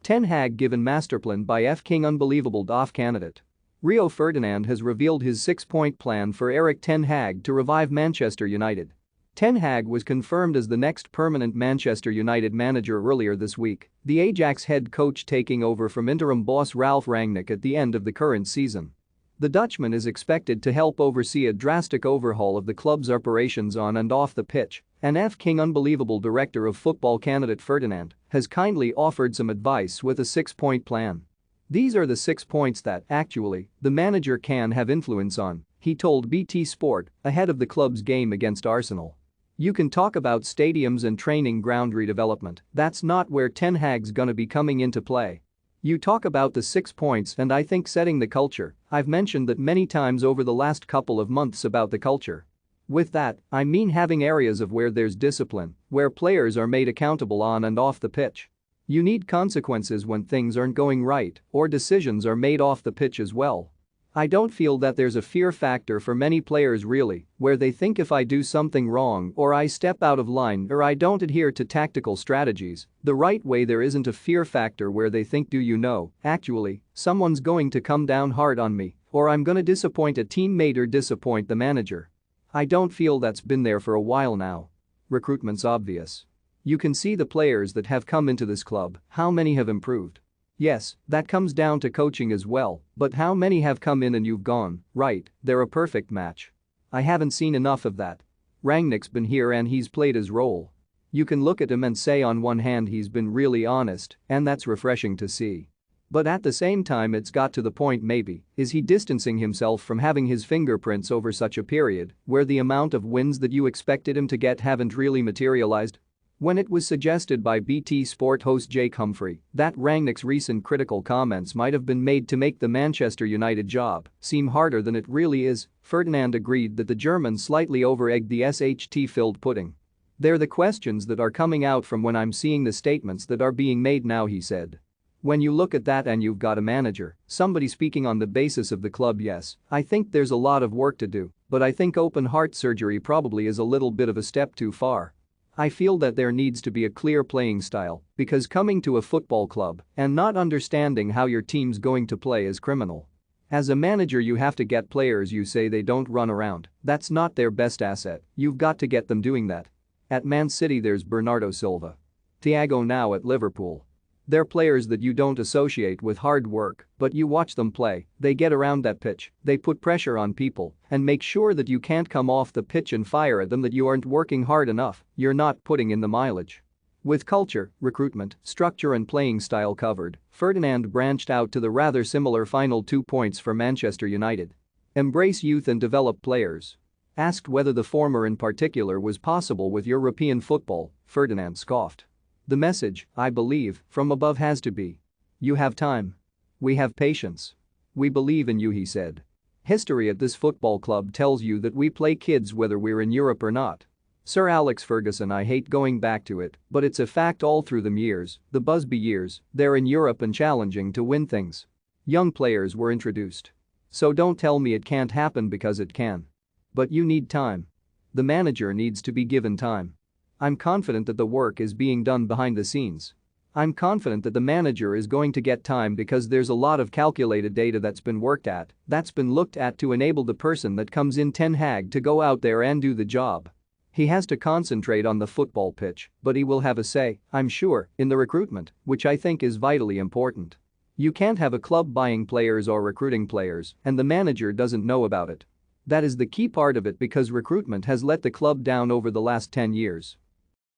Ten Hag given masterplan by F King unbelievable DoF candidate. Rio Ferdinand has revealed his six-point plan for Erik Ten Hag to revive Manchester United. Ten Hag was confirmed as the next permanent Manchester United manager earlier this week, the Ajax head coach taking over from interim boss Ralf Rangnick at the end of the current season. The Dutchman is expected to help oversee a drastic overhaul of the club's operations on and off the pitch, and F King unbelievable director of football candidate Ferdinand has kindly offered some advice with a six-point plan. These are the 6 points that, actually, the manager can have influence on, he told BT Sport ahead of the club's game against Arsenal. You can talk about stadiums and training ground redevelopment, that's not where Ten Hag's gonna be coming into play. You talk about the 6 points and I think setting the culture, I've mentioned that many times over the last couple of months about the culture. With that, I mean having areas of where there's discipline, where players are made accountable on and off the pitch. You need consequences when things aren't going right or decisions are made off the pitch as well. I don't feel that there's a fear factor for many players really, where they think if I do something wrong or I step out of line or I don't adhere to tactical strategies the right way, there isn't a fear factor where they think, do you know, actually, someone's going to come down hard on me or I'm gonna disappoint a teammate or disappoint the manager. I don't feel that's been there for a while now. Recruitment's obvious. You can see the players that have come into this club, how many have improved. Yes, that comes down to coaching as well, but how many have come in and you've gone, right, they're a perfect match. I haven't seen enough of that. Rangnick's been here and he's played his role. You can look at him and say on one hand he's been really honest, and that's refreshing to see. But at the same time it's got to the point maybe, is he distancing himself from having his fingerprints over such a period where the amount of wins that you expected him to get haven't really materialized? When it was suggested by BT Sport host Jake Humphrey that Rangnick's recent critical comments might have been made to make the Manchester United job seem harder than it really is, Ferdinand agreed that the German slightly over-egged the SHT-filled pudding. They're the questions that are coming out from when I'm seeing the statements that are being made now, he said. When you look at that and you've got a manager, somebody speaking on the basis of the club, yes, I think there's a lot of work to do, but I think open heart surgery probably is a little bit of a step too far. I feel that there needs to be a clear playing style because coming to a football club and not understanding how your team's going to play is criminal. As a manager you have to get players you say they don't run around, that's not their best asset, you've got to get them doing that. At Man City there's Bernardo Silva. Thiago now at Liverpool. They're players that you don't associate with hard work, but you watch them play, they get around that pitch, they put pressure on people and make sure that you can't come off the pitch and fire at them that you aren't working hard enough, you're not putting in the mileage. With culture, recruitment, structure and playing style covered, Ferdinand branched out to the rather similar final 2 points for Manchester United. Embrace youth and develop players. Asked whether the former in particular was possible with European football, Ferdinand scoffed. The message, I believe, from above has to be. You have time. We have patience. We believe in you, he said. History at this football club tells you that we play kids whether we're in Europe or not. Sir Alex Ferguson, I hate going back to it, but it's a fact all through them years, the Busby years, they're in Europe and challenging to win things. Young players were introduced. So don't tell me it can't happen because it can. But you need time. The manager needs to be given time. I'm confident that the work is being done behind the scenes. I'm confident that the manager is going to get time because there's a lot of calculated data that's been worked at, that's been looked at to enable the person that comes in Ten Hag to go out there and do the job. He has to concentrate on the football pitch, but he will have a say, I'm sure, in the recruitment, which I think is vitally important. You can't have a club buying players or recruiting players and the manager doesn't know about it. That is the key part of it because recruitment has let the club down over the last 10 years.